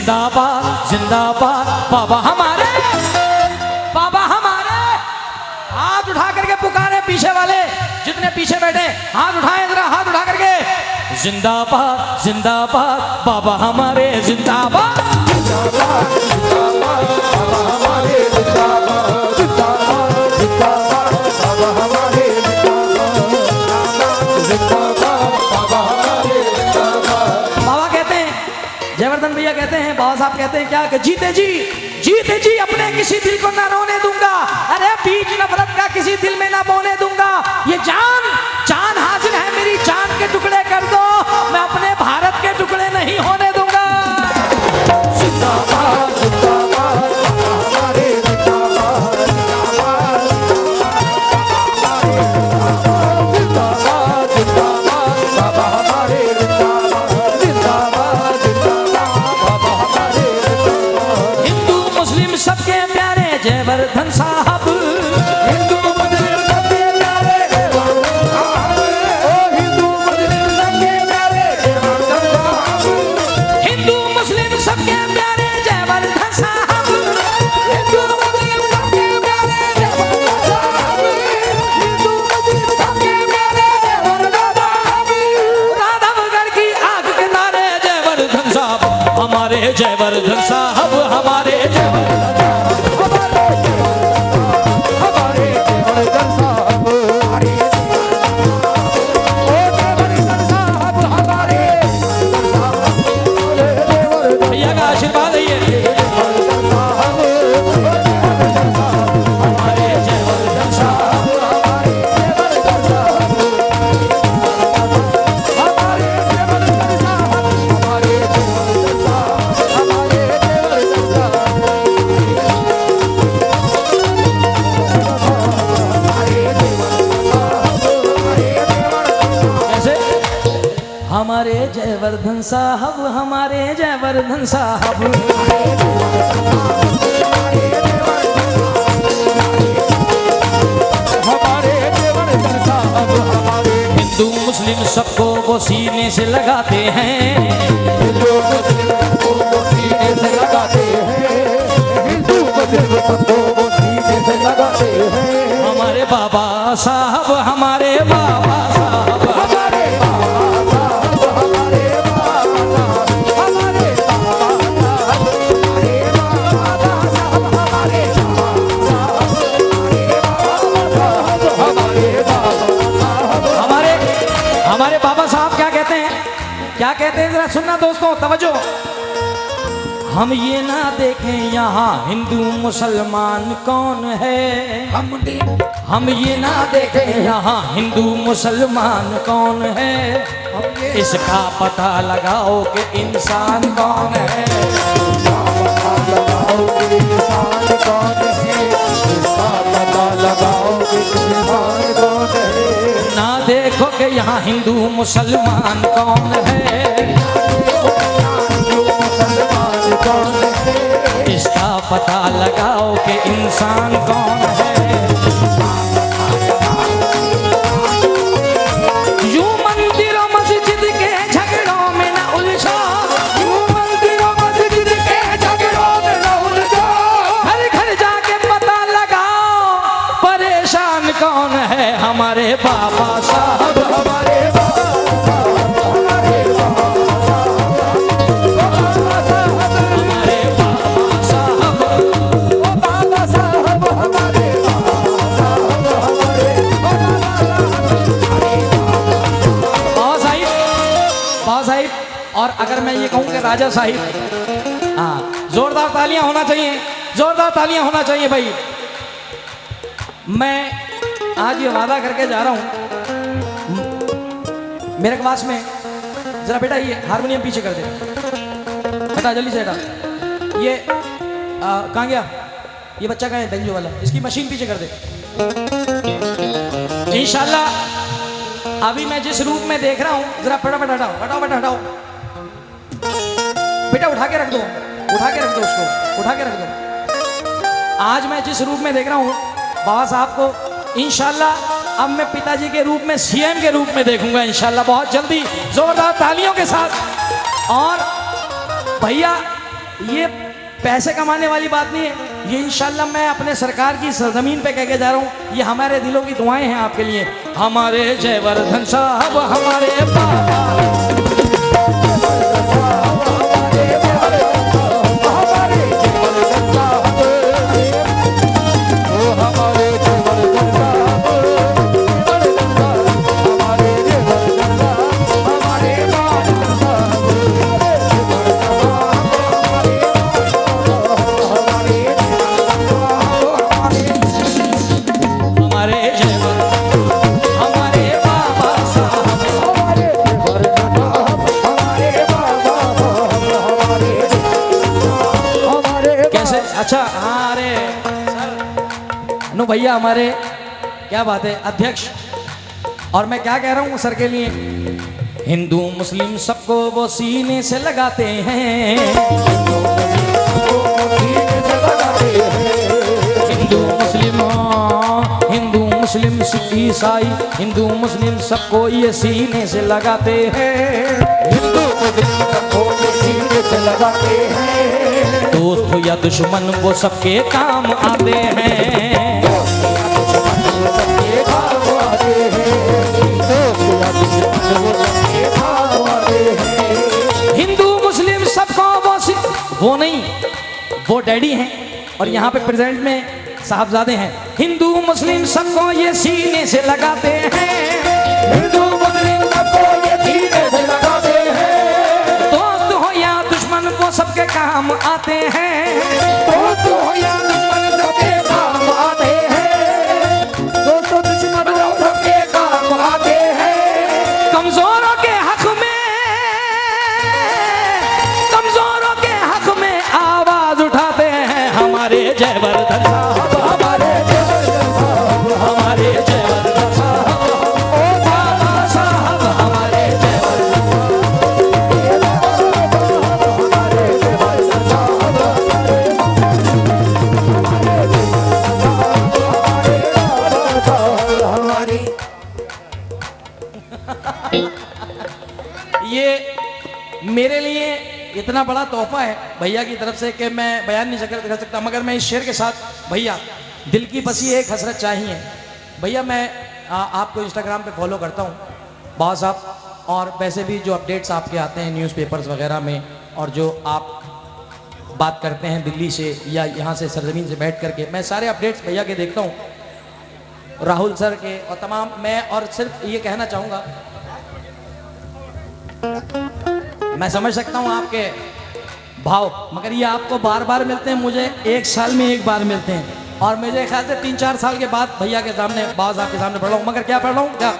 जिंदाबाद जिंदाबाद बाबा हमारे, बाबा हमारे। हाथ उठा करके पुकारे पीछे वाले, जितने पीछे बैठे हाथ उठाएं जरा, हाथ उठा करके। जिंदाबाद जिंदाबाद बाबा हमारे, जिंदाबाद जिंदाबाद जिंदाबाद बाबा हमारे, जिंदाबाद जिंदाबाद जिंदाबाद बाबा हमारे, जिंदाबाद जिंदाबाद बाबा हमारे, जिंदाबाद। बाबा कहते हैं, जयवर्धन भैया कहते हैं, बाबा साहब कहते हैं क्या कि जीते जी अपने किसी दिल को ना रोने दूंगा, अरे बीज नफरत का किसी दिल में ना बोने दूंगा। ये जान हाजिर है मेरी, जान के टुकड़े कर दो, मैं अपने भारत के टुकड़े नहीं होने दूंगा। जिंदाबाद जिंदाबाद बाबा हमारे, जिंदाबाद जिंदाबाद जिंदाबाद जिंदाबाद बाबा हमारे, जिंदाबाद जिंदाबाद जिंदाबाद बाबा हमारे, जिंदाबाद। हिंदू मुस्लिम सबके प्यारे जयवर्धन साहब, हिंदू मुस्लिम सबके प्यारे जयवर्धन साहब, ओ हिंदू मुस्लिम सबके प्यारे जयवर्धन साहब, हिंदू मुस्लिम सबके प्यारे जयवर्धन साहब, हिंदू मुस्लिम सबके प्यारे जयवर्धन साहब, हिंदू मुस्लिम सबके प्यारे जयवर्धन साहब। राधागढ़ की आग के नारे जयवर्धन साहब हमारे, जयवर्धन साहब हमारे, हमारे जयवर्धन साहब, ओ जयवर्धन साहब हमारे, भैया का आशीर्वाद है ये। जयवर्धन साहब, हमारे जयवर्धन साहब, हमारे जयवर्धन साहब, हमारे जयवर्धन साहब, हमारे जयवर्धन साहब, हमारे जयवर्धन साहब, कैसे? हमारे जयवर्धन साहब, हमारे जयवर्धन साहब, हमारे जयवर्धन साहब, हमारे हिंदू मुस्लिम सबको वो सीने से लगाते हैं, हिंदू मुस्लिम सबको वो सीने से लगाते हैं, हिंदू मुस्लिम सबको वो सीने से लगाते हैं। हमारे बाबा साहब, हमारे बाबा साहब, हमारे बाबा साहब, हमारे बाबा साहब, हमारे बाबा साहब, हमारे बाबा साहब, हमारे बाबा साहब, हमारे बाबा साहब, हमारे बाबा साहब क्या कहते हैं, क्या कहते हैं जरा सुनना दोस्तों, तवज्जो। हम ये ना देखें यहाँ हिंदू मुसलमान कौन है, हम ये ना देखें यहाँ हिंदू मुसलमान कौन है, इसका पता लगाओ कि इंसान कौन है। लगाओ कि इंसान कौन है, इसका पता लगाओ कि इंसान कौन है। ना देखो कि यहाँ हिंदू मुसलमान कौन है, हिंदू मुसलमान कौन है, इसका पता लगाओ कि इंसान कौन है। यूं मंदिरों मस्जिद के झगड़ों में न उलझो, यूं मंदिरों मस्जिद के झगड़ों में न उलझो, घर घर जाके पता लगाओ परेशान कौन है। हमारे बाबा साहब, हमारे बाबा साहब, हमारे बाबा साहब, हमारे बाबा साहब, ओ बाबा साहब, हमारे बाबा साहब, हमारे बाबा साहब। बाबा साहिब, और अगर मैं ये कहूँ कि राजा साहिब, हाँ जोरदार तालियां होना चाहिए, जोरदार तालियां होना चाहिए भाई। मैं आज ये वादा करके जा रहा हूँ, मेरे क्लास में जरा बेटा ये हारमोनियम पीछे कर दे, हटा जल्दी से हटा। ये कहाँ गया ये बच्चा, कहाँ है बेंजो वाला, इसकी मशीन पीछे कर दे। इंशाल्लाह अभी मैं जिस रूप में देख रहा हूँ, जरा फटाफट हटाओ, हटाओ बेटा हटाओ, बेटा उठा के रख दो, उठा के रख दो उसको, उठा के रख दो। आज मैं जिस रूप में देख रहा हूँ बाबा साहब को, इंशाल्लाह अब मैं पिताजी के रूप में, सीएम के रूप में देखूंगा इंशाल्लाह बहुत जल्दी, जोरदार तालियों के साथ। और भैया ये पैसे कमाने वाली बात नहीं है, ये इंशाल्लाह मैं अपने सरकार की सरजमीन पे कह के जा रहा हूँ, ये हमारे दिलों की दुआएं हैं आपके लिए। हमारे जयवर्धन साहब हमारे अच्छा। अरे नो भैया हमारे, क्या बात है अध्यक्ष, और मैं क्या कह रहा हूँ सर के लिए, हिंदू मुस्लिम सबको वो सीने से लगाते हैं, हिंदू मुस्लिम सिख ईसाई, हिंदू मुस्लिम सबको ये सीने से लगाते हैं, हिंदू मुस्लिम सबको ये सीने से लगाते हैं, दोस्त या दुश्मन वो सबके काम आते हैं, हिंदू मुस्लिम सबको वो नहीं, वो डैडी हैं और यहाँ पे प्रेजेंट में साहबजादे हैं। हिंदू मुस्लिम सबको ये सीने से लगाते हैं, हिंदू मुस्लिम सबको ये सीने से लगाते हैं, दोस्त हो या दुश्मन वो सबके काम आते हैं, दोस्त हो या दुश्मन सबके काम आते हैं, दोस्तों दुश्मन वो सबके काम आते हैं, कमजोरों के हक में आवाज उठाते हैं, हमारे जयवर्धन साहब, हमारे जयवर्धन साहब, हमारे जयवर्धन साहब, ओ बाबा साहब हमारे जयवर्धन हमारे ये मेरे लिए इतना बड़ा तोहफा है भैया की तरफ से कि मैं बयान नहीं कर सकता, मगर मैं इस शेर के साथ भैया दिल की बसी एक हसरत चाहिए। भैया मैं आपको इंस्टाग्राम पे फॉलो करता हूँ बहुत साहब, और वैसे भी जो अपडेट्स आपके आते हैं न्यूज़पेपर्स वगैरह में, और जो आप बात करते हैं दिल्ली से या यहाँ से सरजमीन से बैठ करके, मैं सारे अपडेट्स भैया के देखता हूँ, राहुल सर के और तमाम। मैं और सिर्फ ये कहना चाहूँगा, मैं समझ सकता हूँ आपके भाव, मगर ये आपको बार बार मिलते हैं, मुझे एक साल में एक बार मिलते हैं, और मेरे ख्याल से 3-4 साल के बाद भैया के सामने, बाबा साहब के सामने पढ़ रहा हूँ। मगर क्या पढ़ रहा हूँ, क्या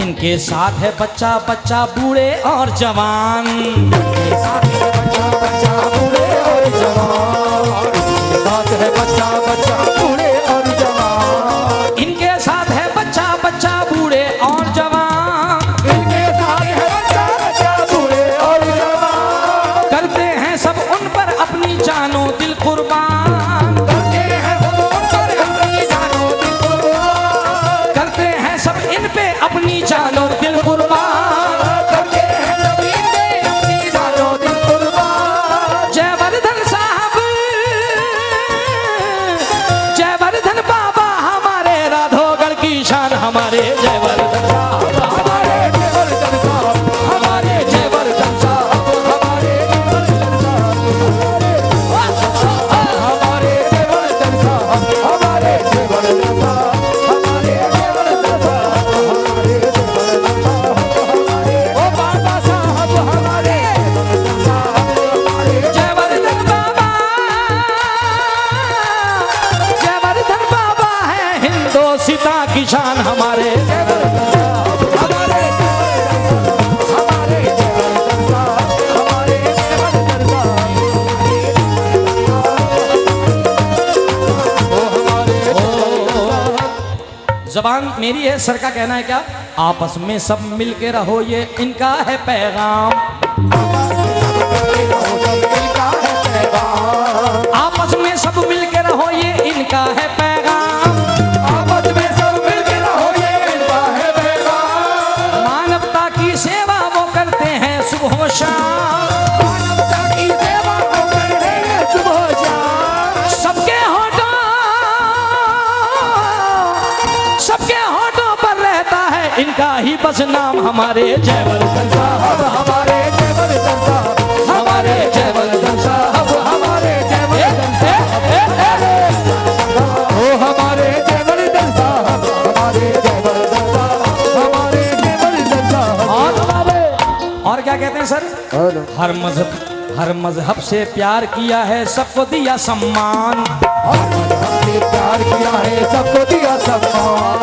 इनके साथ है बच्चा बच्चा बूढ़े और जवान, इनके साथ है बच्चा बच्चा बूढ़े और जवान, इनके साथ है बच्चा बच्चा बूढ़े और जवान, इनके साथ है बच्चा बच्चा बूढ़े और जवान, इनके साथ है बच्चा बच्चा बूढ़े और जवान, करते हैं सब उन पर अपनी जानो दिल कुर्बान, करते हैं सब उन पर अपनी जानो दिल कुर्बान, करते हैं सब इन पे अपनी जानो दिल कुर्बान, करते हैं सब इन पे अपनी जानो दिल कुर्बान, जयवर्धन साहब, जयवर्धन बाबा हमारे राधोगढ़ की शान, हमारे जयवर्धन साहब, हमारे जयवर्धन साहब, हमारे जयवर्धन साहब, हमारे जयवर्धन साहब, हमारे जयवर्धन साहब, हमारे जयवर्धन साहब, हमारे जयवर्धन साहब, हमारे जयवर्धन साहब, हमारे ओ बाबा साहब, हमारे जयवर्धन साहब, हमारे जयवर्धन बाबा, जयवर्धन बाबा है हिंदोसिता की शान, हमारे जयवर्धन साहब, हमारे जयवर्धन साहब, हमारे जयवर्धन साहब, हमारे जयवर्धन साहब। जबान मेरी है, सर का कहना है क्या, आपस में सब मिल के रहो ये इनका है पैगाम, इनका है पैगाम, आपस में सब मिल के रहो ये इनका है पैगाम, आपस में सब मिल के रहो ये शाम, मानवता की सेवा को करने में सुबह शाम। सबके होठों पर रहता है इनका ही बस नाम, हमारे जयवर्धन साहब, हमारे जयवर्धन साहब, हमारे जयवर्धन साहब, हमारे जयवर्धन साहब, ओ हमारे जयवर्धन साहब, हमारे जयवर्धन साहब, हमारे जयवर्धन साहब। और क्या कहते हैं सर? हर मजहब से प्यार किया है, सबको दिया सम्मान, हमने प्यार किया है, सबको दिया सम्मान।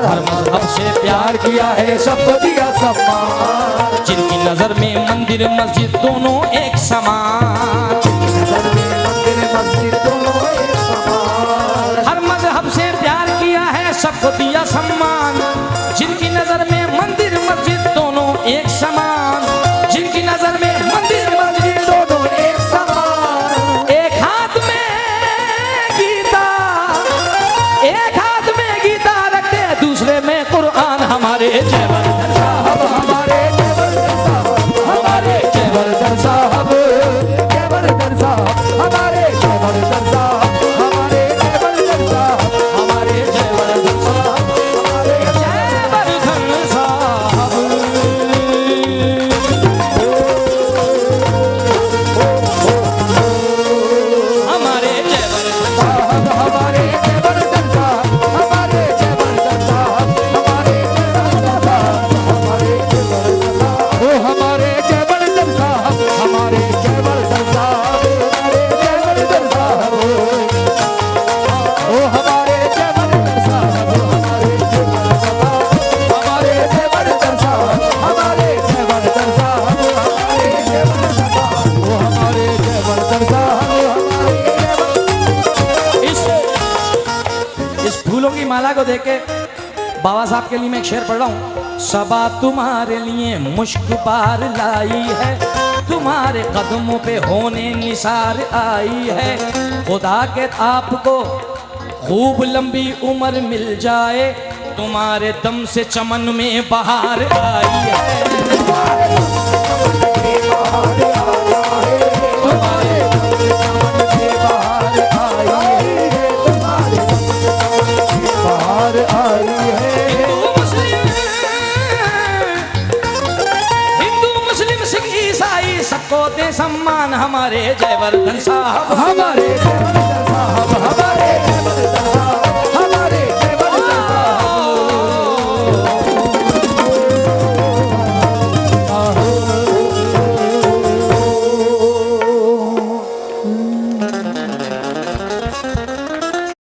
हर मजहब से प्यार किया है, सबको दिया सम्मान। जिनकी नजर में मंदिर मस्जिद दोनों एक समान, नजर में मंदिर मस्जिद दोनों एक समान। हर मजहब से प्यार किया है, सबको दिया सम्मान, जिनकी नजर में मंदिर मस्जिद दोनों एक समान, जिनकी नजर में मंदिर मस्जिद दोनों एक समान। एक हाथ में गीता रखते, दूसरे में कुरान, हमारे जयवर्धन साहब, हमारे जयवर्धन साहब, हमारे जयवर्धन साहब, जयवर्धन साहब, हमारे जयवर्धन साहब, हमारे जयवर्धन साहब, हमारे जयवर्धन साहब, हमारे जयवर्धन साहब। हमारे जयवर्धन साहब, हमारे जयवर्धन साहब, हमारे जयवर्धन साहब, हमारे जयवर्धन साहब, हमारे जयवर्धन साहब, ओ हमारे जयवर्धन साहब, हमारे जयवर्धन साहब, हमारे जयवर्धन साहब, ओ हमारे जयवर्धन साहब, हमारे जयवर्धन साहब, हमारे जयवर्धन साहब, हमारे जयवर्धन साहब, हमारे जयवर्धन साहब, ओ हमारे जयवर्धन साहब, हमारे इस फूलों की माला को देख के बाबा साहब के लिए मैं एक शेर पढ़ रहा हूँ। सबा तुम्हारे लिए मुश्क बार लाई है, तुम्हारे कदमों पे होने निसार आई है, खुदा के आपको खूब लंबी उम्र मिल जाए, तुम्हारे दम से चमन में बहार आई है, बाहर आई है। हिंदू मुस्लिम सिख ईसाई सबको दे सम्मान, हमारे जयवर्धन साहब, हमारे जयवर्धन साहब, हमारे